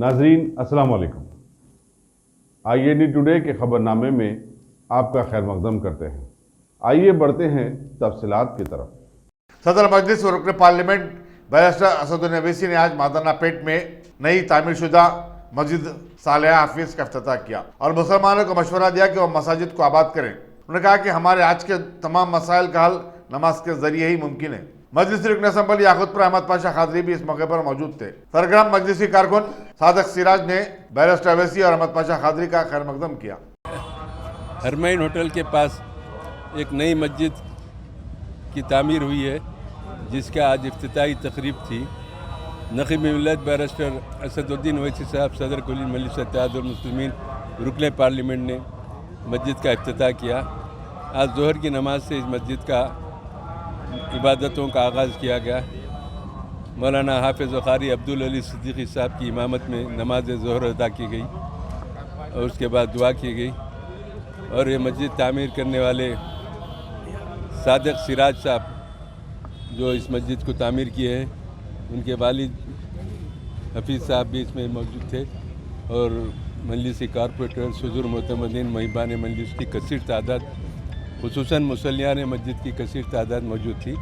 नाजरीन अस्सलाम वालेकुम। IAD टुडे के खबरनामे में आपका खैर मकदम करते हैं। आइए बढ़ते हैं तफसीलात की तरफ। सदर मजलिस और रुकन पार्लियामेंट बैरिस्टर असदुद्दीन अवैसी ने आज मादाना पेट में नई तामीरशुदा मस्जिद सालिहा हाफिज का इफ्तिताह किया और मुसलमानों को मशवरा दिया कि वह मसाजिद को आबाद करें। उन्होंने कहा कि हमारे आज के तमाम मसाइल का हल नमाज के जरिए ही मुमकिन है। मजलिसी रुकन असम्बली याकूतपुर अहमद पाशा खादरी भी इस मौके पर मौजूद थे। सरगर्म मजलिसी कारकुन सादक सिराज ने बैरिस्टर अवैसी और अहमद पाशा खादरी का खैर मकदम किया। हरमैन होटल के पास एक नई मस्जिद की तामीर हुई है, जिसका आज इफ्तिताही तकरीब थी। नक़ीब मिल्लत बैरिस्टर असदुद्दीन अवैसी साहब सदर कुली मजलिस इत्तेहादुल मुस्लिमीन रुकन पार्लियामेंट ने मस्जिद का इफ्तिताह किया। आज ज़ोहर की नमाज से इस मस्जिद का इबादतों का आगाज़ किया गया। मौलाना हाफिज़ कारी अब्दुल अली सिद्दीकी साहब की इमामत में नमाज ज़ोहर अदा की गई और उसके बाद दुआ की गई। और ये मस्जिद तामीर करने वाले सादक सिराज साहब जो इस मस्जिद को तामीर किए हैं, उनके वालिद हफीज़ साहब भी इसमें मौजूद थे और मजलिसी कारपोरेटर सुजुर मोतमदीन महिबान मजलिस की कसीर तादाद, खुसूसन मुसल्लियान मस्जिद की कसीर तादाद मौजूद थी।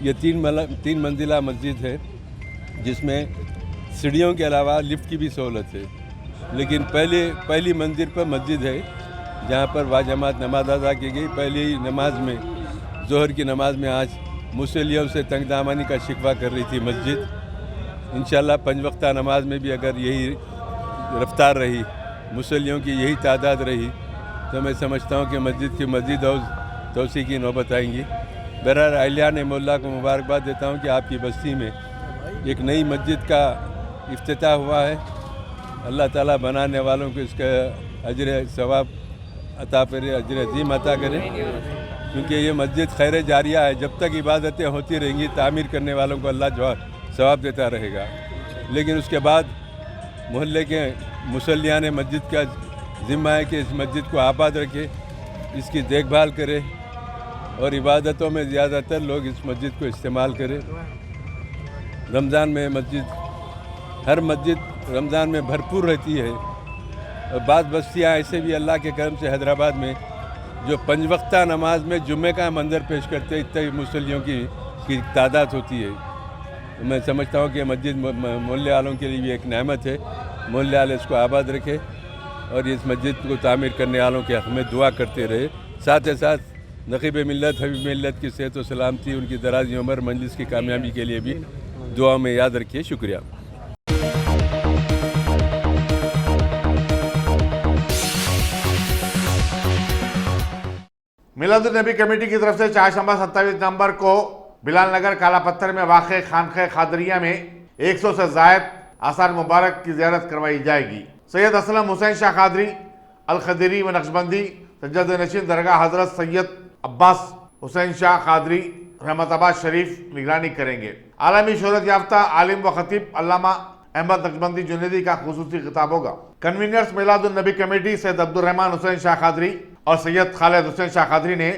ये तीन मंजिला मस्जिद है, जिसमें सीढ़ियों के अलावा लिफ्ट की भी सहूलत है। लेकिन पहली मंजिल पर मस्जिद है जहाँ पर वाजमात नमाज अदा की गई। पहली नमाज में ज़ोहर की नमाज में आज मुसल्लियों से तंगदामनी का शिकवा कर रही थी मस्जिद। इंशाअल्लाह पंज वक्ता नमाज में भी अगर यही रफ्तार रही, मुसल्लियों की यही तादाद रही, तो मैं समझता हूँ कि मस्जिद की मस्जिद और तोसी की नौबत आएंगी। बहरहाल अहलिया ने मोल्ला को मुबारकबाद देता हूँ कि आपकी बस्ती में एक नई मस्जिद का इफ्तिताह हुआ है। अल्लाह ताला बनाने वालों को इसका अजर सवाब अता करे, अजर अजीम अता करे, क्योंकि ये मस्जिद खैर जारिया है। जब तक इबादतें होती रहेंगी, तामीर करने वालों को अल्लाह सवाब देता रहेगा। लेकिन उसके बाद मोहल्ले के मुसल्लियान मस्जिद का ज़िम्मा है कि इस मस्जिद को आबाद रखे, इसकी देखभाल करे और इबादतों में ज़्यादातर लोग इस मस्जिद को इस्तेमाल करें। रमज़ान में हर मस्जिद रमज़ान में भरपूर रहती है। और बाद बस्तियाँ ऐसे भी अल्लाह के करम से हैदराबाद में जो पंज वक्ता नमाज में जुम्मे का मंजर पेश करते हैं, इतने मुसल्लियों की तादाद होती है। तो मैं समझता हूँ कि मस्जिद मोहल्ले वालों के लिए भी एक नेमत है। मोहल्ले वाले इसको आबाद रखे और इस मस्जिद को तामीर करने वालों के हक़ में दुआ करते रहे। साथ ही साथ नक़ीब मिल्लत हबीब मिल्लत की सेहत व सलामती, उनकी दराज़ी उम्र, मजलिस की कामयाबी के लिए भी दुआ में याद रखिए। शुक्रिया। मिलादुन नबी कमेटी की तरफ से चारशंबा 27 नवंबर को बिलाल नगर काला पत्थर में वाक़ खानक़ह खादरिया में 100 से ज़ायद आसार मुबारक की ज़ियारत करवाई जाएगी। सैयद असलम हुसैन शाह खादरी अल खदरी व नक्शबंदी सज्जद नशीन दरगाह हज़रत सैयद अब्बास हुसैन शाह खादरी रहमताबाद शरीफ निगरानी करेंगे। आलमी शोहरत याफ्ता आलिम व खतीब अल्लामा अहमद नक्शबंदी जुनैदी का खुसूसी खिताब होगा। कन्वीनर्स मिलादुन नबी कमेटी सैयद अब्दुर्रहमान हुसैन शाह खादरी और सैयद खालिद हुसैन शाह खादरी ने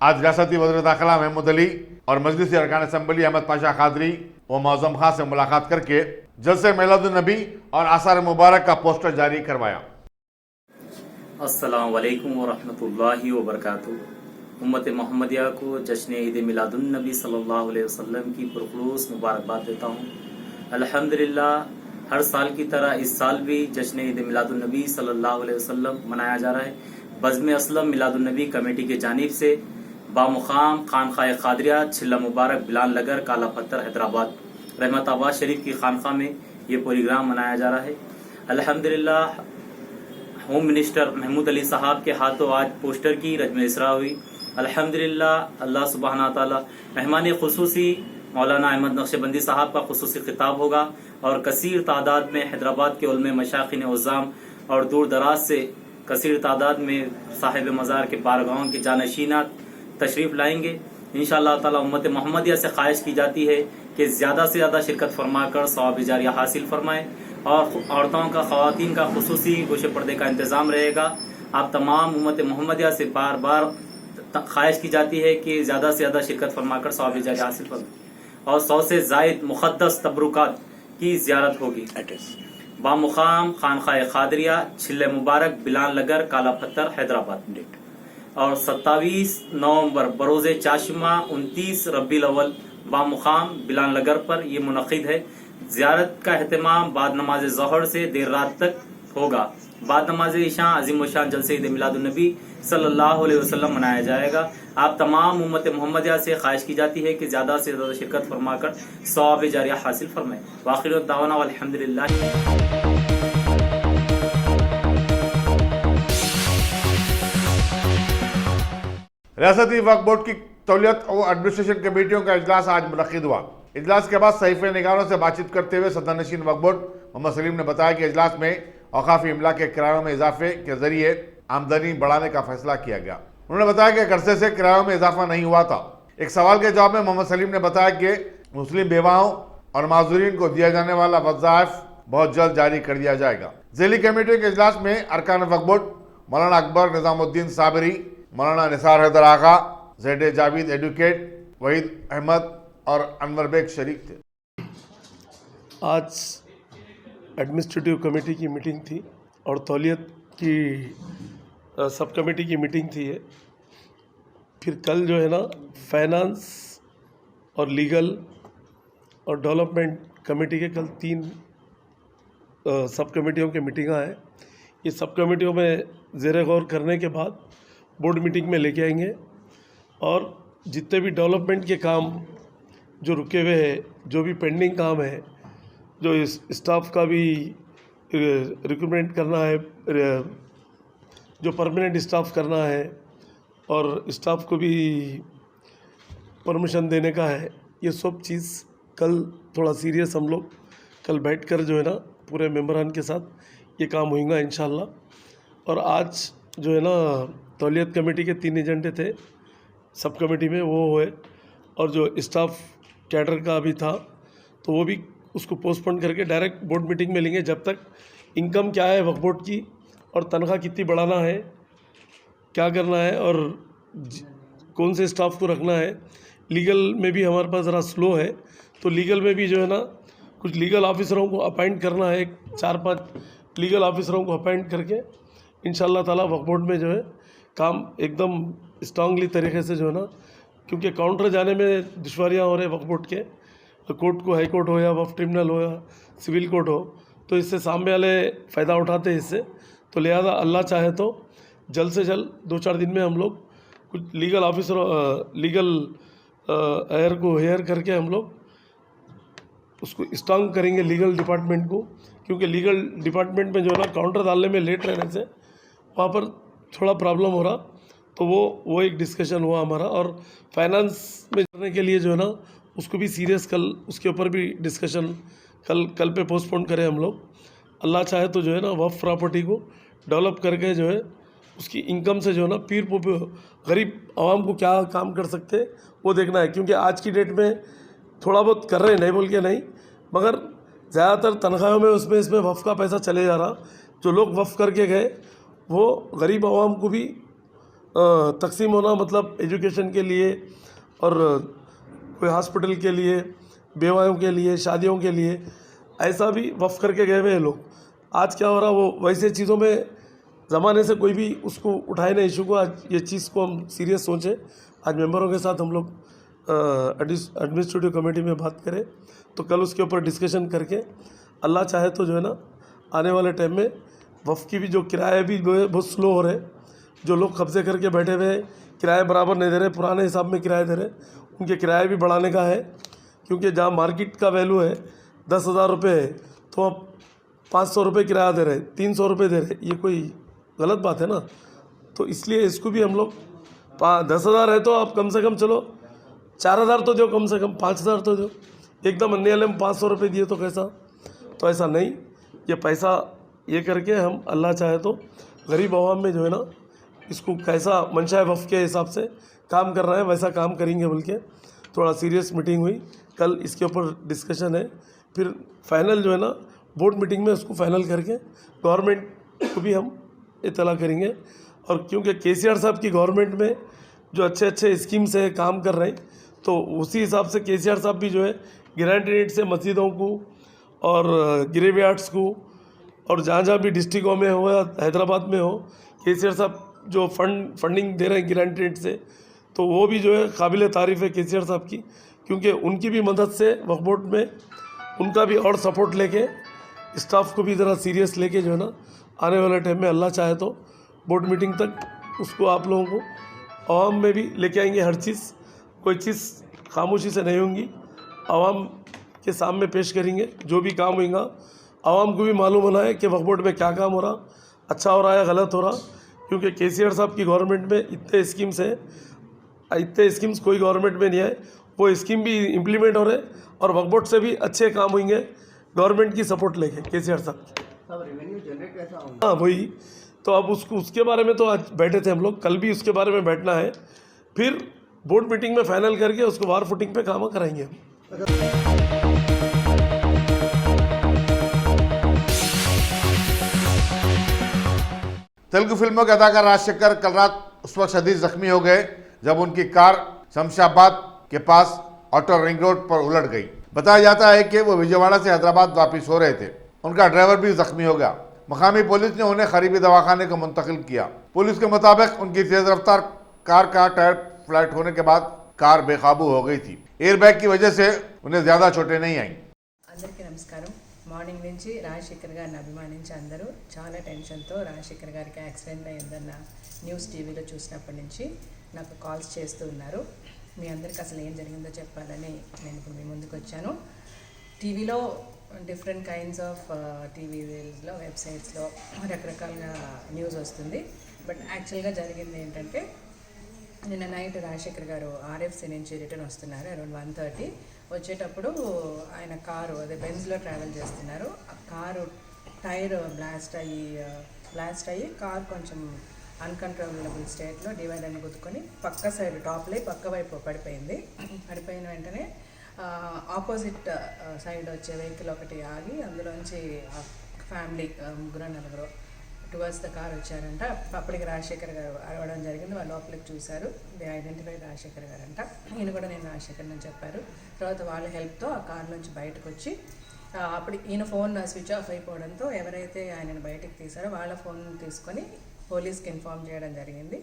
आज रियासती वज़ीर दाखिला महमूद अली और मजलिसी अरकान असम्बली अहमद पाशा खादरी व मौज़म खां से मुलाकात करके जलसे मिलादुन नबी और आसार मुबारक का पोस्टर जारी करवाया। अस्सलामु अलैकुम व रहमतुल्लाहि व बरकातुहू। उम्मत मोहम्मदिया को जश्न ईद मिलादुन नबी सल्लल्लाहु अलैहि वसल्लम की पुरखुलूस मुबारकबाद देता हूँ। अल्हम्दुलिल्लाह, हर साल की तरह इस साल भी जश्न ईद मिलादुन नबी सल्लल्लाहु अलैहि वसल्लम मनाया जा रहा है। बज़्म असलम मिलादुन नबी कमेटी की जानिब से बामुकाम खानक़ाह खादरिया छिल्ला मुबारक बिलाल नगर काला पत्थर हैदराबाद रहमताबाद शरीफ की खानक़ाह में ये प्रोग्राम मनाया जा रहा है। अल्हम्दुलिल्लाह, होम मिनिस्टर महमूद अली साहब के हाथों आज पोस्टर की रस्म इसरा हुई। अल्हम्दुलिल्लाह, अल्लाह सुब्हाना ताला मेहमान खुसूसी मौलाना अहमद नक्शबंदी साहब का खुसूसी खिताब होगा और कसीर तादाद में हैदराबाद के उलमे मशाखिन उज़्ज़ाम और दूर दराज से कसीर तादाद में साहिब मज़ार के बारगाहों के जानशीनात तशरीफ़ लाएंगे। इंशाअल्लाह ताला उम्मत मोहम्मदिया से ख्वाहिश की जाती है कि ज़्यादा से ज़्यादा शिरकत फरमाकर सवाब जारिया हासिल फरमाएँ और औरतों का, ख़वातीन का खुसूसी गोशे पर्दे का इंतज़ाम रहेगा। आप तमाम उम्मत मोहम्मदिया से बार बार ख्वाहिश की जाती है कि ज़्यादा से ज़्यादा शिरकत फरमाकर सवाब जारिया हासिल फरमाएँ और 100 से ज़ायद मुक़द्दस तबरुकात की ज़ियारत होगी। बामुकाम खानखाए खादरिया छिल्ले मुबारक बिलाल नगर काला पत्थर हैदराबाद डेट और 27 नवंबर बरोज़े चाशिमा 29 रबीउल अव्वल बामुकाम बिलाल नगर पर यह मुनक़िद है। ज़ियारत का एहतमाम बाद नमाज ज़ोहर से देर रात तक होगा। बाद नमाज इशा अजीम शान जलसे ईद मिलादुन्नबी सल्लल्लाहु अलैहि वसल्लम मनाया जाएगा। आप तमाम उम्मत मोहम्मदिया से ख्वाहिश की जाती है कि ज़्यादा से ज़्यादा शिरकत फरमाकर सवाब जारिया हासिल फरमाएं। वाखिर दावाना अल्हम्दुलिल्लाह। रियासती वक्फ बोर्ड की तौलियत और एडमिनिस्ट्रेशन कमेटियों का इजलास आज मुनक्किद हुआ। इजलास के बाद सहीफ़े निगारों से बातचीत करते हुए सदरनशीन वक्फ बोर्ड मोहम्मद सलीम ने बताया कि इजलास में औकाफ़ी इमला के किरायों में इजाफे के जरिए आमदनी बढ़ाने का फैसला किया गया। उन्होंने बताया कि अरसे से किरायों में इजाफा नहीं हुआ था। एक सवाल के जवाब में मोहम्मद सलीम ने बताया कि मुस्लिम बेवाओं और माजूरीन को दिया जाने वाला वज़ाइफ बहुत जल्द जारी कर दिया जाएगा। ज़िली कमेटी के इजलास में अरकान वक्फ बोर्ड मौलाना अकबर निज़ामुद्दीन साबरी, मौलाना निसार हैदर आगा, ज़ेड जावेद एडवोकेट, वहीद अहमद और अनवर बेग शरीक थे। आज एडमिनिस्ट्रेटिव कमेटी की मीटिंग थी और तौलियत की सब कमेटी की मीटिंग थी ये। फिर कल जो है ना फाइनेंस और लीगल और डेवलपमेंट कमेटी के कल 3 सब कमेटियों की मीटिंग हैं। ये सब कमेटियों में ज़ेर गौर करने के बाद बोर्ड मीटिंग में लेके आएंगे और जितने भी डेवलपमेंट के काम जो रुके हुए हैं, जो भी पेंडिंग काम है, जो इस स्टाफ का भी रिक्रूटमेंट करना है, जो परमानेंट स्टाफ करना है और स्टाफ को भी परमिशन देने का है, ये सब चीज़ कल थोड़ा सीरियस हम लोग कल बैठकर जो है ना पूरे मेंबरान के साथ ये काम होगा इंशाल्लाह। और आज जो है ना तौलियत कमेटी के 3 एजेंडे थे सब कमेटी में, वो हुए और जो स्टाफ कैडर का भी था तो वो भी उसको पोस्टपोन करके डायरेक्ट बोर्ड मीटिंग में लेंगे। जब तक इनकम क्या है वक्फ बोर्ड की और तनख्वाह कितनी बढ़ाना है, क्या करना है और कौन से स्टाफ को रखना है। लीगल में भी हमारे पास ज़रा स्लो है तो लीगल में भी जो है ना कुछ लीगल ऑफिसरों को अपॉइंट करना है। 4-5 लीगल ऑफिसरों को अपॉइंट करके इंशाल्लाह ताला वक्फ बोर्ड में जो है काम एकदम स्ट्रांगली तरीके से जो है ना, क्योंकि काउंटर जाने में दुश्वारियाँ हो रहे वक्फ बोर्ड के, कोर्ट को हाई कोर्ट हो या वक्फ ट्रिब्यूनल हो या सिविल कोर्ट हो, तो इससे सामने वाले फ़ायदा उठाते हैं इससे। तो लिहाजा अल्लाह चाहे तो जल्द से जल्द 2-4 दिन में हम लोग कुछ लीगल ऑफिसर लीगल हायर को हायर करके हम लोग उसको स्ट्रांग करेंगे लीगल डिपार्टमेंट को, क्योंकि लीगल डिपार्टमेंट में जो है ना काउंटर डालने में लेट रहने से वहाँ पर थोड़ा प्रॉब्लम हो रहा। तो वो एक डिस्कशन हुआ हमारा। और फाइनेंस में करने के लिए जो है ना उसको भी सीरियस कल उसके ऊपर भी डिस्कशन कल पे पोस्टपोन करें हम लोग। अल्लाह चाहे तो जो है ना वक्फ प्रॉपर्टी को डेवलप करके जो है उसकी इनकम से जो है ना गरीब आवाम को क्या काम कर सकते वो देखना है। क्योंकि आज की डेट में थोड़ा बहुत कर रहे हैं, नहीं बोल के नहीं, मगर ज़्यादातर तनख्वाहों में उसमें इसमें वक्फ का पैसा चले जा रहा। जो लोग वक्फ करके गए वो गरीब आवाम को भी तकसीम होना, मतलब एजुकेशन के लिए और कोई हॉस्पिटल के लिए, बेवाओं के लिए, शादियों के लिए, ऐसा भी वक्फ करके गए हुए हैं लोग। आज क्या हो रहा, वो वैसे चीज़ों में ज़माने से कोई भी उसको उठाए ना इशू को। आज ये चीज़ को हम सीरियस सोचें। आज मेंबरों के साथ हम लोग एडमिनिस्ट्रेटिव कमेटी में बात करें तो कल उसके ऊपर डिस्कशन करके अल्लाह चाहे तो जो है ना आने वाले टाइम में वक्फ की भी जो किराए भी बहुत स्लो हो रहे, जो लोग कब्जे करके बैठे हुए हैं, किराए बराबर नहीं दे रहे, पुराने हिसाब में किराए दे रहे, उनके किराए भी बढ़ाने का है। क्योंकि जहाँ मार्केट का वैल्यू है 10,000 रुपये है तो अब 500 रुपये किराया दे रहे, 300 रुपये दे रहे, ये कोई गलत बात है ना। तो इसलिए इसको भी हम लोग 10,000 है तो आप कम से कम चलो 4,000 तो दो, कम से कम 5,000 तो दो। एकदम अन्य में 500 रुपये दिए तो कैसा, तो ऐसा नहीं। ये पैसा ये करके हम अल्लाह चाहे तो गरीब आवाम में जो है ना इसको कैसा मंशा वफ़ के हिसाब से काम कर रहा है वैसा काम करेंगे। बल्कि थोड़ा सीरियस मीटिंग हुई कल, इसके ऊपर डिस्कशन है। फिर फाइनल जो है ना बोर्ड मीटिंग में उसको फाइनल करके गवर्नमेंट को भी हम इत्तला करेंगे। और क्योंकि केसीआर साहब की गवर्नमेंट में जो अच्छे अच्छे स्कीम से काम कर रहे हैं तो उसी हिसाब से केसीआर साहब भी जो है गारंटी रेट से मस्जिदों को और ग्रेवयार्ड्स को और जहाँ जहाँ भी डिस्ट्रिक्टों में हो या हैदराबाद में हो, केसीआर साहब जो फंडिंग दे रहे हैं गारंटी रेट से, तो वो भी जो है काबिल तारीफ़ है केसीआर साहब की, क्योंकि उनकी भी मदद से वक्फ बोर्ड में उनका भी और सपोर्ट लेके स्टाफ को भी ज़रा सीरियस लेके जो है ना आने वाले टाइम में अल्लाह चाहे तो बोर्ड मीटिंग तक उसको आप लोगों को आवाम में भी लेके आएंगे। हर चीज़, कोई चीज़ खामोशी से नहीं होंगी, आवाम के सामने पेश करेंगे। जो भी काम होगा आवाम को भी मालूम होना है कि वक्फ बोर्ड में क्या काम हो रहा, अच्छा हो रहा है गलत हो रहा, क्योंकि केसीआर साहब की गवर्नमेंट में इतने स्कीम्स हैं, इतने स्कीम्स कोई गवर्नमेंट में नहीं है। वो स्कीम भी इम्प्लीमेंट हो रहे और वक्फ बोर्ड से भी अच्छे काम होंगे गवर्नमेंट की सपोर्ट लेके केसीआर साहब। रेवेन्यू जनरेट कैसा होगा? हाँ वही तो, अब उसके बारे में तो आज बैठे थे हम लोग, कल भी उसके बारे में बैठना है, फिर बोर्ड मीटिंग में फाइनल करके उसको वार फुटिंग पे काम कराएंगे हम। तेलुगु फिल्मों के अदाकार राजशेखर कल रात उस वक्त शदीद जख्मी हो गए जब उनकी कार शमशाबाद के पास आउटर रिंग रोड पर उलट गई। बताया जाता है कि वो विजयवाड़ा से हैदराबाद वापस हो रहे थे। उनका ड्राइवर भी जख्मी हो गया। मकामी पुलिस ने उन्हें करीबी दवाखाने को मुंतकिल किया। पुलिस के मुताबिक उनकी तेज रफ्तार कार का टायर फ्लैट होने के बाद कार बेकाबू हो गई थी। एयरबैग की वजह से उन्हें ज्यादा चोटें नहीं आई। అందరికీ నమస్కారం। మార్నింగ్ నుంచి రాజశేఖర్ గారిని అభిమానించి అందరూ చాలా టెన్షన్తో రాజశేఖర్ గారికి యాక్సిడెంట్ అయిందన్న న్యూస్ టీవీలో చూసినప్పటి నుంచి నాకు కాల్స్ చేస్తూ ఉన్నారు। మీ అందరికీ అసలు ఏం జరిగిందో చెప్పాలని నేను ఇప్పుడు మీ ముందుకు వచ్చాను। టీవీలో డిఫరెంట్ కైండ్స్ ఆఫ్ టీవీలో వెబ్సైట్స్లో రకరకాలుగా న్యూస్ వస్తుంది, బట్ యాక్చువల్గా జరిగింది ఏంటంటే నిన్న నైట్ రాజశేఖర్ గారు ఆర్ఎఫ్సి నుంచి రిటర్న్ వస్తున్నారు అరౌండ్ 1:30. వచ్చేటప్పుడు ఆయన కారు అదే బెంజ్లో ట్రావెల్ చేస్తున్నారు. ఆ కారు టైర్ బ్లాస్ట్ అయ్యి కారు కొంచెం అన్కంట్రోలబుల్ స్టేట్లో డివైడర్ని గుద్దుకొని పక్క సైడ్ టాప్ లై పక్క వైపు పడిపోయింది. పడిపోయిన వెంటనే ఆపోజిట్ సైడ్ వచ్చే వెహికల్ ఒకటి ఆగి అందులోంచి ఫ్యామిలీ ముగ్గురు నలుగురు టువర్డ్స్ ద కార్ వచ్చారంట. అప్పటికి రాజశేఖర్ గారు అరవడం జరిగింది. వాళ్ళు లోపలికి చూశారు, దే ఐడెంటిఫై రాజశేఖర్ గారు అంట. ఈయన కూడా నేను రాజశేఖర్ అని చెప్పారు. తర్వాత వాళ్ళ హెల్ప్తో ఆ కార్ నుంచి బయటకు వచ్చి అప్పుడు ఈయన ఫోన్ స్విచ్ ఆఫ్ అయిపోవడంతో ఎవరైతే ఆయనను బయటకు తీశారో వాళ్ళ ఫోన్ తీసుకొని పోలీస్కి ఇన్ఫార్మ్ చేయడం జరిగింది.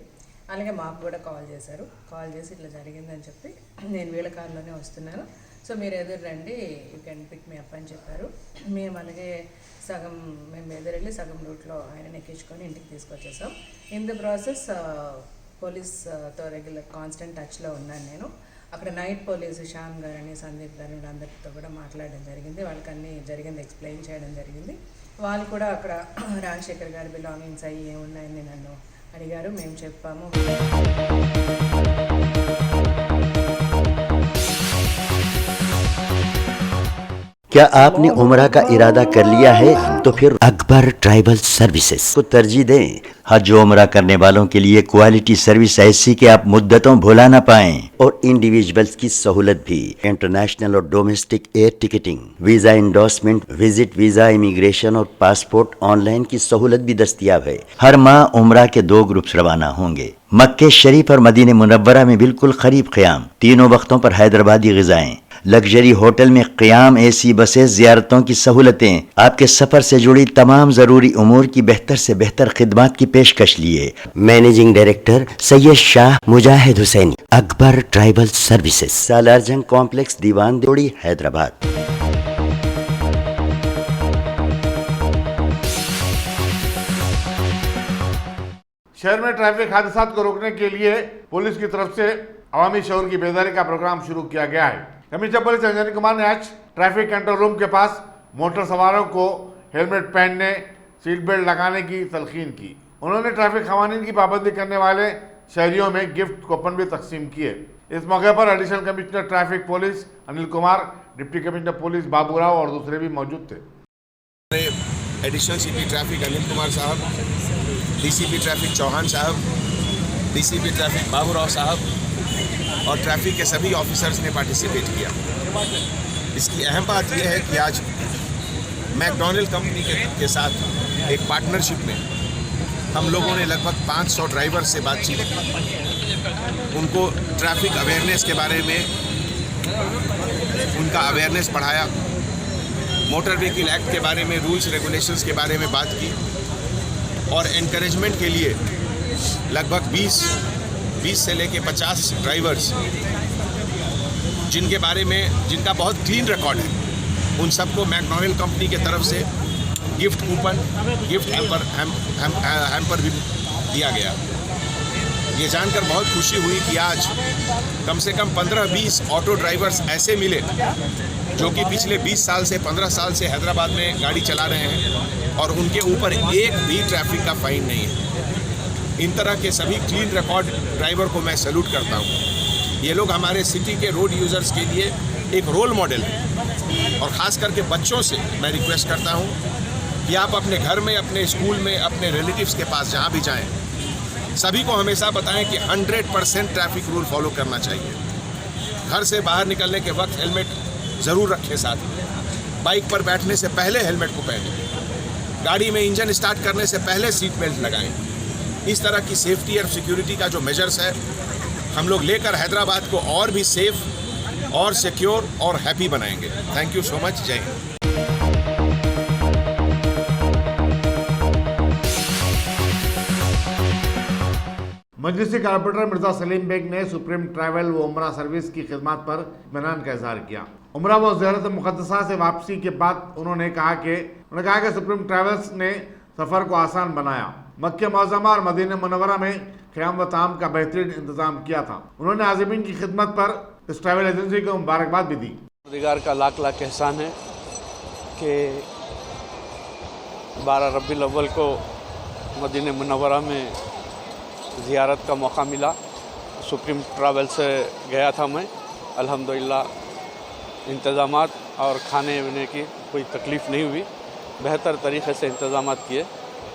అలాగే మాకు కూడా కాల్ చేశారు. కాల్ చేసి ఇట్లా జరిగిందని చెప్పి నేను వీళ్ళ కార్లోనే వస్తున్నాను, సో మీరు ఎదురు రండి, you can pick me up అని చెప్పారు. మేము అలాగే మేము ఎదురెళ్ళి సగం రూట్లో ఆయన ఎక్కించుకొని ఇంటికి తీసుకొచ్చేసాం. ఇన్ ద ప్రాసెస్ పోలీస్తో రెగ్యులర్ కాన్స్టెంట్ టచ్లో ఉన్నాను నేను. అక్కడ నైట్ పోలీసు శ్యామ్ గారని సందీప్ గారు అందరితో కూడా మాట్లాడడం జరిగింది. వాళ్ళకి అన్నీ జరిగింది ఎక్స్ప్లెయిన్ చేయడం జరిగింది. వాళ్ళు కూడా అక్కడ రాజశేఖర్ గారి బిలాంగింగ్స్ అయ్యి ఏమున్నాయని నన్ను అడిగారు, మేము చెప్పాము. क्या आपने उम्रा का इरादा कर लिया है? तो फिर अकबर ट्राइबल सर्विसेज को तरजीह दें। हज उम्रा करने वालों के लिए क्वालिटी सर्विस ऐसी कि आप मुद्दतों भुला ना पाएं, और इंडिविजुअल्स की सहूलत भी। इंटरनेशनल और domestic air ticketing, visa endorsement, visit visa, immigration और पासपोर्ट ऑनलाइन की सहूलत भी दस्तयाब है। हर माह उम्रा के 2 ग्रुप्स रवाना होंगे। मक्के शरीफ और मदीने मुनव्वरा में बिल्कुल करीब क़याम, तीनों वक्तों पर हैदराबादी ग़िज़ाएं, लग्जरी होटल में क़याम, एसी बसें, ज़ियारतों की सहूलतें, आपके सफ़र से जुड़ी तमाम ज़रूरी उमूर की बेहतर से बेहतर खिदमात की पेशकश लिए। Managing director Syed Shah Mujahid Hussaini, Akbar tribal services, Salarjung complex, Diwan Deodi, Hyderabad. शहर में ट्रैफिक हादसात को रोकने के लिए पुलिस की तरफ से अवामी शऊर की बेदारी का प्रोग्राम शुरू किया गया है। कमिश्नर पुलिस अंजनी कुमार ने आज ट्रैफिक कंट्रोल रूम के पास मोटर सवारों को हेलमेट पहनने, सीट बेल्ट लगाने की तलकीन की। उन्होंने ट्रैफिक कवानीन की पाबंदी करने वाले शहरियों में गिफ्ट कूपन भी तकसीम किए। इस मौके पर additional commissioner traffic police Anil Kumar, deputy commissioner police Babu Rao और दूसरे भी मौजूद थे। Additional CP traffic Anil Kumar साहब, डीसीपी ट्रैफिक चौहान साहब, डीसीपी ट्रैफिक बाबू राव साहब और ट्रैफिक के सभी ऑफिसर्स ने पार्टिसिपेट किया। इसकी अहम बात यह है कि आज मैकडॉनल्ड कंपनी के साथ एक पार्टनरशिप में हम लोगों ने लगभग 500 ड्राइवर से बातचीत की। उनको ट्रैफिक अवेयरनेस के बारे में उनका अवेयरनेस बढ़ाया मोटर व्हीकल एक्ट के बारे में, रूल्स रेगुलेशंस के बारे में बात की और एनकरेजमेंट के लिए लगभग 20 से लेके 50 ड्राइवर्स जिनके बारे में जिनका बहुत क्लीन रिकॉर्ड है, उन सबको मैकडॉनल्ड कंपनी के तरफ से गिफ्ट कूपन, गिफ्ट हैम्पर भी दिया गया। ये जानकर बहुत खुशी हुई कि आज कम से कम 15-20 ऑटो ड्राइवर्स ऐसे मिले जो कि पिछले 20 साल से 15 साल से हैदराबाद में गाड़ी चला रहे हैं और उनके ऊपर एक भी ट्रैफिक का फाइन नहीं है। इन तरह के सभी क्लीन रिकॉर्ड ड्राइवर को मैं सैल्यूट करता हूँ। ये लोग हमारे सिटी के रोड यूज़र्स के लिए एक रोल मॉडल है और ख़ास करके बच्चों से मैं रिक्वेस्ट करता हूँ कि आप अपने घर में, अपने स्कूल में, अपने रिलेटिव्स के पास जहाँ भी जाएं, सभी को हमेशा बताएं कि 100% ट्रैफिक रूल फॉलो करना चाहिए। घर से बाहर निकलने के वक्त हेलमेट ज़रूर रखें साथ में, बाइक पर बैठने से पहले हेलमेट को पहनें, गाड़ी में इंजन स्टार्ट करने से पहले सीट बेल्ट लगाएं। इस तरह की सेफ्टी और सिक्योरिटी का जो मेजर्स है हम लोग लेकर हैदराबाद को और भी सेफ और सिक्योर और हैप्पी बनाएंगे। Thank you so much. जय हिंद। मजलिसी कारपोरेटर मिर्जा सलीम बेग ने सुप्रीम ट्रैवल व उमरा सर्विस की खिदमत पर इत्मीनान का इजहार किया। उमरा व ज़ियारत मुक़द्दसा से वापसी के बाद उन्होंने कहा कि सुप्रीम ट्रैवल्स ने सफ़र को आसान बनाया। मक्के मुअज़्ज़मा और मदीना मुनव्वरा में क़याम व ताम का बेहतरीन इंतज़ाम किया था। उन्होंने आज़मीन की खिदमत पर इस ट्रैवल एजेंसी को मुबारकबाद भी दी। दिगार का लाख लाख एहसान है कि 12 रबीउल अव्वल को मदीना मुनव्वरा में ज़ियारत का मौका मिला। सुप्रीम ट्रैवल से गया था मैं। अल्हम्दुलिल्लाह इंतज़ामात और खाने पीने की कोई तकलीफ़ नहीं हुई, बेहतर तरीक़े से इंतज़ामात किए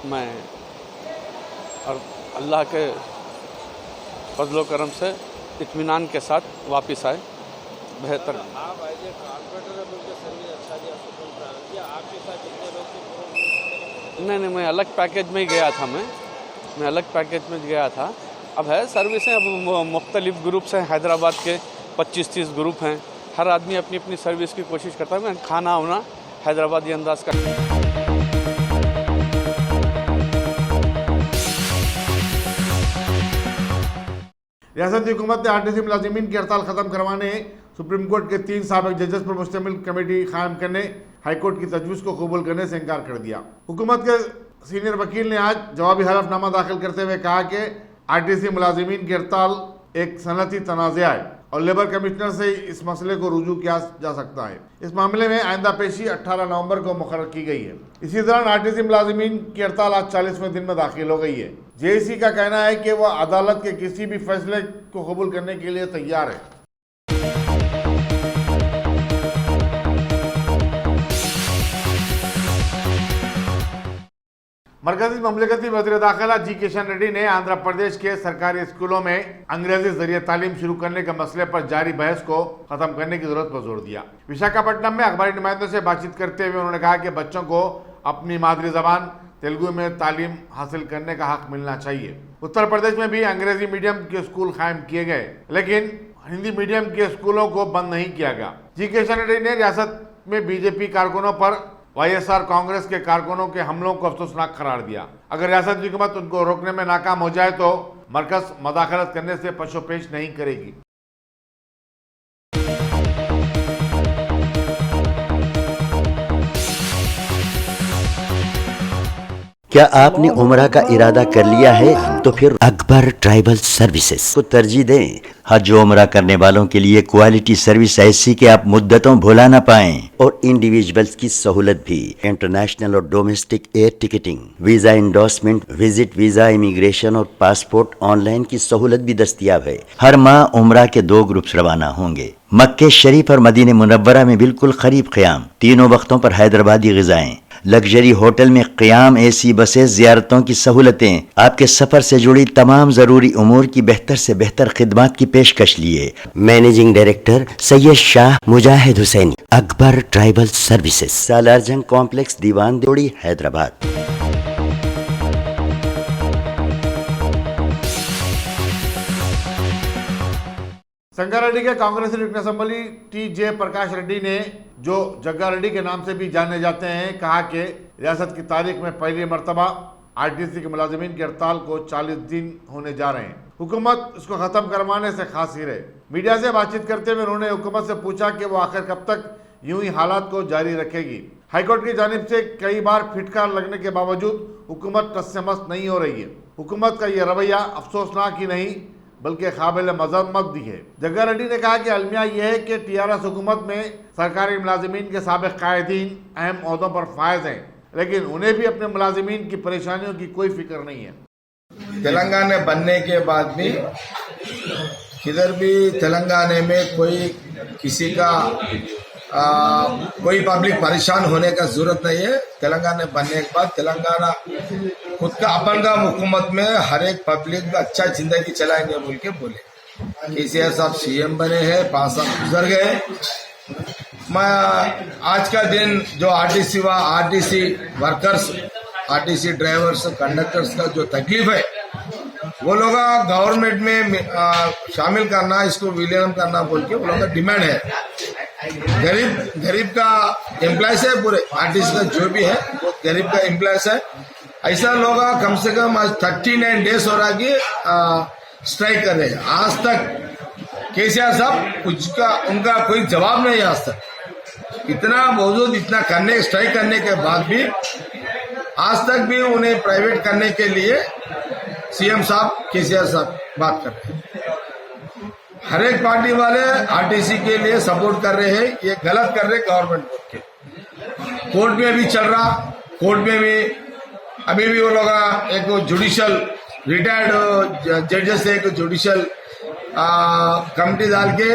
मैं, और अल्लाह के फजलो करम से इत्मीनान के साथ वापस आए। बेहतर नहीं, मैं अलग पैकेज में ही गया था। मैं अलग पैकेज में गया था। अब है सर्विसें, अब मुख्तलिफ ग्रुप्स हैं हैदराबाद के, 25-30 ग्रुप हैं। हर आदमी अपनी अपनी सर्विस की कोशिश करता है। मैं खाना वाना हैदराबादी अंदाज का। रियासती हुकूमत ने आरटीसी मुलाजिमीन की हड़ताल ख़त्म करवाने सुप्रीम कोर्ट के 3 साबिक़ जजेस पर मुश्तमिल कमेटी कायम करने हाईकोर्ट की तजवीज़ को कबूल करने से इनकार कर दिया। हुकूमत के सीनियर वकील ने आज जवाबी हलफनामा दाखिल करते हुए कहा कि आरटीसी मुलाजिमीन की हड़ताल एक सनती तनाज़ा है और लेबर कमिश्नर से इस मसले को रुजू किया जा सकता है। इस मामले में आइंदा पेशी 18 नवंबर को मुकर्रर की गई है। इसी दौरान आरटीसी मुलाजिमीन की हड़ताल आज 40वें दिन में दाखिल हो गई है। जेएसी का कहना है कि वह अदालत के किसी भी फैसले को कबूल करने के लिए तैयार है। मरकजी ममलिकती वज़ीर दाखिला जी किशन रेड्डी ने आंध्र प्रदेश के सरकारी स्कूलों में अंग्रेजी जरिए तालीम शुरू करने के मसले पर जारी बहस को खत्म करने की जरूरत पर जोर दिया। विशाखापट्टनम में अखबारी नुमाइंदों से बातचीत करते हुए उन्होंने कहा कि बच्चों को अपनी मादरी जबान तेलुगु में तालीम हासिल करने का हक मिलना चाहिए। उत्तर प्रदेश में भी अंग्रेजी मीडियम के स्कूल कायम किए गए, लेकिन हिंदी मीडियम के स्कूलों को बंद नहीं किया गया। जी किशन रेड्डी ने रियासत में बीजेपी कारकुनों पर वाईएसआर कांग्रेस के कारकुनों के हमलों को अफसोसनाक करार दिया। अगर रियासत की हुकूमत उनको रोकने में नाकाम हो जाए तो मरकज मदाखलत करने से पशोपेश नहीं करेगी। क्या आपने उमरा का इरादा कर लिया है तो फिर अकबर ट्राइबल सर्विसेज को तरजीह दें। हज उमरा करने वालों के लिए क्वालिटी सर्विस ऐसी कि आप मुद्दतों भुला ना पाएं, और इंडिविजुअल्स की सहूलत भी। इंटरनेशनल और domestic air ticketing, visa endorsement, visit visa, immigration और पासपोर्ट ऑनलाइन की सहूलत भी दस्तियाब है। हर माह उमरा के 2 ग्रुप्स रवाना होंगे। मक्के शरीफ और मदीने मुनव्वरा में बिल्कुल करीब क़याम, तीनों वक्तों पर हैदराबादी ग़िज़ाएं, लग्जरी होटल में क़याम, एसी बसें, ज़ियारतों की सहूलतें, आपके सफ़र से जुड़ी तमाम ज़रूरी उमूर की बेहतर से बेहतर खिदमत की पेशकश लिए। Managing director Syed Shah Mujahid Hussaini, Akbar tribal services, Salarjung complex, Dewan Dodi, Hyderabad. Sangareddy के कांग्रेस रत्न असेंबली टी.जे. प्रकाश रेड्डी ने, जो जग्गा रेड्डी के नाम से भी जाने जाते हैं, कहा कि रियासत की तारीख में पहली मर्तबा आरटीसी के मुलाजिमीन की हड़ताल को 40 दिन होने जा रहे हैं। हुकूमत इसको खत्म करवाने से खासी रहे। मीडिया से बातचीत करते हुए उन्होंने हुकूमत से पूछा कि वो आखिर कब तक यूं ही हालात को जारी रखेगी। हाईकोर्ट की जानिब से कई बार फिटकार लगने के बावजूद हुकूमत टस से मस नहीं हो रही है। हुकूमत का यह रवैया अफसोसनाक ही नहीं बल्कि काबिल मजम्मत भी है। जग्गा रेड्डी ने कहा कि अलमिया यह है कि टीआरएस हुकूमत में सरकारी मुलाजिमीन के साबिक कायदीन अहम ओहदों पर फायज हैं, लेकिन उन्हें भी अपने मुलाजिमीन की परेशानियों की कोई फिक्र नहीं है। तेलंगाना बनने के बाद भी किधर भी तेलंगाना में कोई किसी का कोई पब्लिक परेशान होने का जरूरत नहीं है। तेलंगाना बनने के बाद तेलंगाना खुद का अपन का हुकूमत में हर एक पब्लिक अच्छा जिंदगी चलाएंगे बोल के बोले। केसीआर साहब सीएम बने हैं, 5 साल गुजर गए। मैं आज का दिन जो RTC workers, RTC drivers, conductors का जो तकलीफ है वो लोग गवर्नमेंट में शामिल करना, इसको विलीन करना बोल के वो लोग का डिमांड है। गरीब का एम्प्लॉयज है, पूरे आर्टिस्ट का जो भी है वो गरीब का एम्प्लॉयज है। ऐसा लोग कम से कम आज 39 डेज हो रहा कि स्ट्राइक कर रहे हैं। आज तक केसीआर साहब उनका कोई जवाब नहीं है। आज तक इतना मौजूद इतना करने स्ट्राइक करने के बाद भी आज तक भी उन्हें प्राइवेट करने के लिए सीएम साहब केसीआर साहब बात कर रहे हैं। हर एक पार्टी वाले आरटीसी के लिए सपोर्ट कर रहे हैं, ये गलत कर रहे गवर्नमेंट के। कोर्ट में भी चल रहा, कोर्ट में भी अभी भी वो लोग एक जुडिशियल रिटायर्ड जजेस से एक जुडिशियल कमिटी डाल के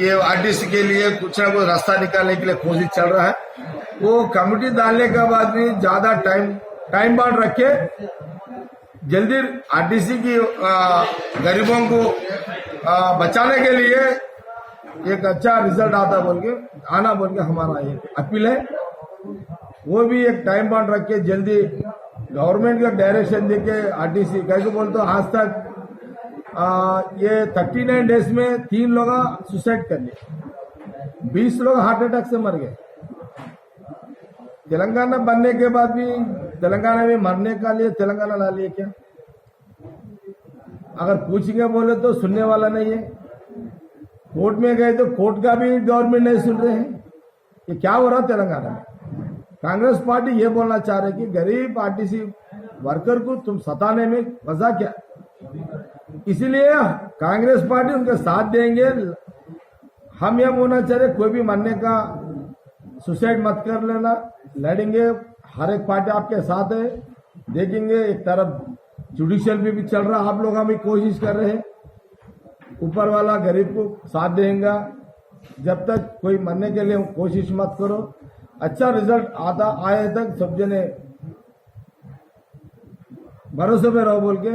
ये आरटीसी के लिए कुछ ना कुछ रास्ता निकालने के लिए कोशिश चल रहा है। वो कमिटी डालने के बाद भी ज्यादा टाइम बाउंड रखे, जल्दी आरटीसी की गरीबों को बचाने के लिए एक अच्छा रिजल्ट आता बोल के हमारा ये अपील है। वो भी एक टाइम बाउंड रख के जल्दी गवर्नमेंट का डायरेक्शन देके आरटीसी कैसे बोलते आज तक ये 39 डेज में 3 लोग सुसाइड कर लिए, 20 लोग हार्ट अटैक से मर गए। तेलंगाना बनने के बाद भी तेलंगाना में मरने का लिए तेलंगाना ला लिए क्या? अगर पूछेंगे बोले तो सुनने वाला नहीं है। कोर्ट में गए तो कोर्ट का भी गवर्नमेंट नहीं सुन रहे हैं। ये क्या हो रहा तेलंगाना में? कांग्रेस पार्टी ये बोलना चाह रही है कि गरीब आरटीसी वर्कर को तुम सताने में मजा क्या? इसीलिए कांग्रेस पार्टी उनके साथ देंगे। हम यह बोलना चाह रहे कोई भी मरने का सुसाइड मत कर लेना, लड़ेंगे। हर एक पार्टी आपके साथ है, देखेंगे। एक तरफ जुडिशियल भी चल रहा, आप लोग हम कोशिश कर रहे हैं। ऊपर वाला गरीब को साथ देगा। जब तक कोई मरने के लिए कोशिश मत करो, अच्छा रिजल्ट आए तक सब जने भरोसे में रहो बोल के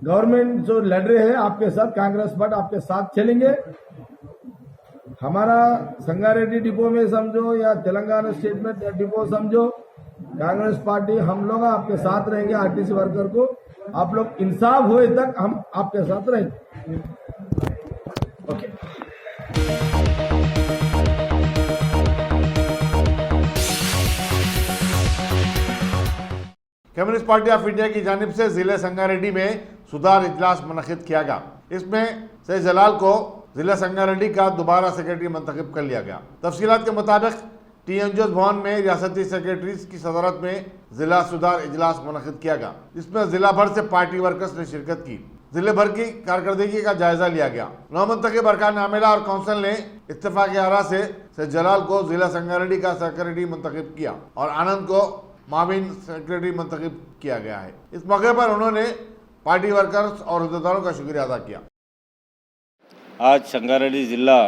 गवर्नमेंट जो लड़ रहे हैं आपके साथ, कांग्रेस पार्टी आपके साथ चलेंगे। हमारा संगारेड्डी डिपो में समझो या तेलंगाना स्टेट में डिपो समझो, कांग्रेस पार्टी हम लोग आपके साथ रहेंगे। आरटीसी वर्कर को आप लोग इंसाफ होए तक हम आपके साथ रहेंगे। Okay. Communist party of India की जानिब से जिले संगारेड्डी में सुधार इजलास मुनक़िद किया गया। इसमें सैयद जलाल को जिला संगारेड्डी का दोबारा सेक्रेटरी मंतखब कर लिया गया। तफसीलात के मुताबिक टी.एन.जी.एस भवन में रियासती सेक्रेटरीज की सदारत में जिला सुधार इजलास मुनक़िद किया गया। इसमें जिला भर से पार्टी वर्कर्स ने शिरकत की। जिले भर की कारकर्दगी का जायजा लिया गया। नौमंतखब अरकान आमिला और कौंसिल ने इत्तेफाक आरा से सैयद जलाल को जिला संगारेड्डी का सेक्रेटरी मंतखब किया और आनंद को माविन सेक्रेटरी मंतखब किया गया है। इस मौके पर उन्होंने पार्टी वर्कर्स और अहदेदारों का शुक्रिया अदा किया। आज संगारेड्डी जिला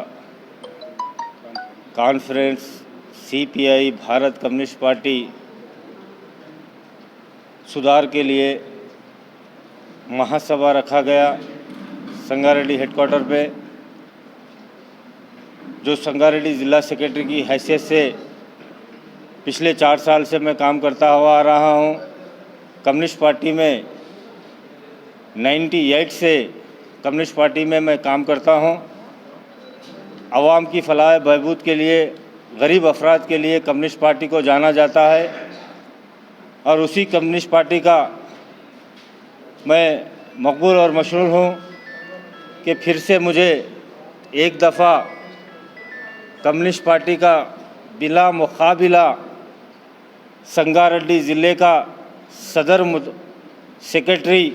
conference CPI Bharat communist party सुधार के लिए महासभा रखा गया संगारेड्डी हेडक्वार्टर पे। जो संगारेड्डी ज़िला सेक्रेटरी की हैसियत से पिछले 4 साल से मैं काम करता हुआ आ रहा हूँ। कम्युनिस्ट पार्टी में 98 से कम्युनिस्ट पार्टी में मैं काम करता हूँ आवाम की फलाह बहबूद के लिए, गरीब अफराद के लिए कम्युनिस्ट पार्टी को जाना जाता है। और उसी कम्युनिस्ट पार्टी का मैं मकबूल और मशहूर हूँ कि फिर से मुझे एक दफ़ा कम्युनिस्ट पार्टी का बिला मुकाबिला संगारेड्डी ज़िले का सदर सेक्रेटरी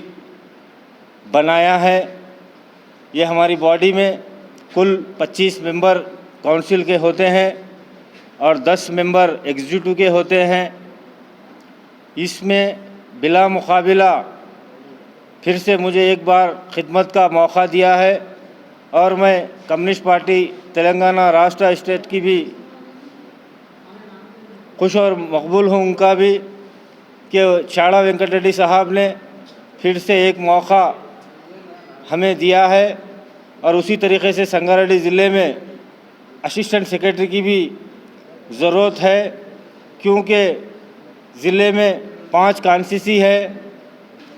बनाया है। ये हमारी बॉडी में कुल 25 मेंबर काउंसिल के होते हैं और 10 मेंबर एग्जीक्यूटिव के होते हैं। इसमें बिला मुकाबिला फिर से मुझे एक बार खिदमत का मौका दिया है और मैं कम्युनिस्ट पार्टी तेलंगाना राष्ट्र स्टेट की भी खुश और मकबूल हूँ उनका भी कि चाड़ा वेंकट रेड्डी साहब ने फिर से एक मौका हमें दिया है। और उसी तरीके से संगारेड्डी ज़िले में असिस्टेंट सेक्रेटरी की भी ज़रूरत है, क्योंकि ज़िले में 5 कॉन्स्टिट्यूंसी है।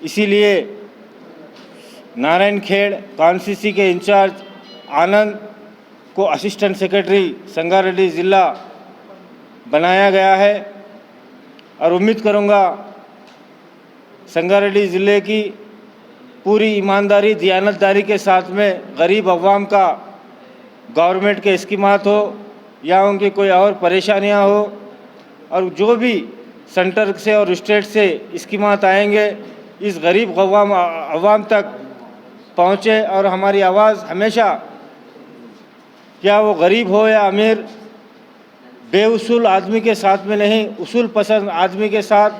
इसीलिए नारायण खेड़ कॉन्स्टिट्यूंसी के इंचार्ज आनंद को असिस्टेंट सेक्रेटरी संगारेड्डी ज़िला बनाया गया है। और उम्मीद करूंगा संगारेड्डी ज़िले की पूरी ईमानदारी दियानतदारी के साथ में गरीब अवाम का गवर्नमेंट के स्कीमात हो या उनकी कोई और परेशानियां हो, और जो भी सेंटर से और स्टेट से स्कीमात आएंगे इस गरीब अवाम तक पहुँचे। और हमारी आवाज़ हमेशा, क्या वो गरीब हो या अमीर, बेउसूल आदमी के साथ में नहीं, उसूल पसंद आदमी के साथ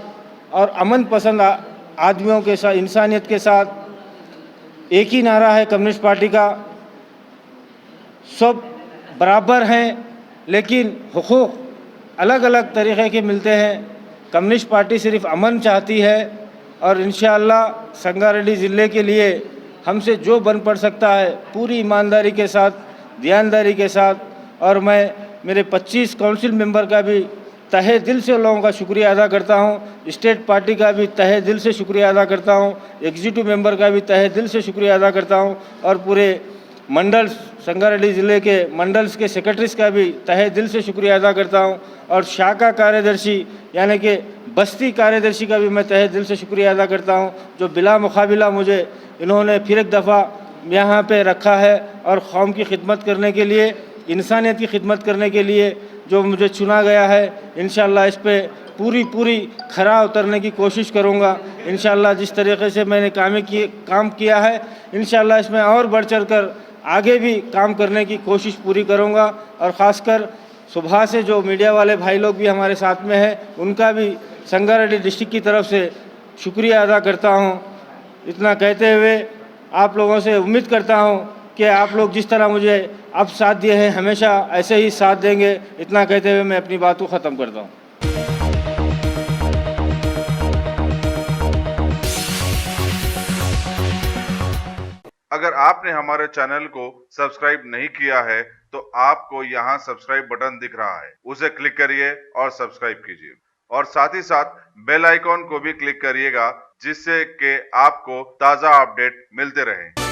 और अमन पसंद आदमियों के साथ, इंसानियत के साथ। एक ही नारा है कम्युनिस्ट पार्टी का, सब बराबर हैं लेकिन हुकूक अलग अलग तरीक़े के मिलते हैं। कम्युनिस्ट पार्टी सिर्फ अमन चाहती है और इंशाअल्लाह संगारेड्डी ज़िले के लिए हमसे जो बन पड़ सकता है पूरी ईमानदारी के साथ, ध्यानदारी के साथ। और मैं मेरे 25 काउंसिल मेंबर का भी तहे दिल से लोगों का शुक्रिया अदा करता हूं, स्टेट पार्टी का भी तहे दिल से शुक्रिया अदा करता हूं, एग्जीक्यूटिव मेंबर का भी तहे दिल से शुक्रिया अदा करता हूं, और पूरे मंडल संगारेड्डी ज़िले के मंडल्स के सेक्रेटरीज का भी तहे दिल से शुक्रिया अदा करता हूं, और शाखा कार्यदर्शी यानी कि बस्ती कार्यदर्शी का भी मैं तहे दिल से शुक्रिया अदा करता हूं, जो बिला मुकाबिला मुझे इन्होंने फिर एक दफ़ा यहाँ पे रखा है और कौम की खिदमत करने के लिए, इंसानियत की खिदमत करने के लिए जो मुझे चुना गया है। इंशाअल्लाह इस पे पूरी खरा उतरने की कोशिश करूँगा। इंशाअल्लाह जिस तरीके से मैंने काम किया है इंशाअल्लाह इसमें और बढ़ चढ़ कर आगे भी काम करने की कोशिश पूरी करूँगा। और ख़ासकर सुबह से जो मीडिया वाले भाई लोग भी हमारे साथ में हैं उनका भी संगारेड्डी डिस्ट्रिक्ट की तरफ से शुक्रिया अदा करता हूँ। इतना कहते हुए आप लोगों से उम्मीद करता हूँ कि आप लोग जिस तरह मुझे अब साथ दिए हैं हमेशा ऐसे ही साथ देंगे। इतना कहते हुए मैं अपनी बात को ख़त्म करता हूँ। अगर आपने हमारे चैनल को सब्सक्राइब नहीं किया है तो आपको यहाँ सब्सक्राइब बटन दिख रहा है, उसे क्लिक करिए और सब्सक्राइब कीजिए, और साथ ही साथ बेल आइकॉन को भी क्लिक करिएगा जिससे कि आपको ताज़ा अपडेट मिलते रहें।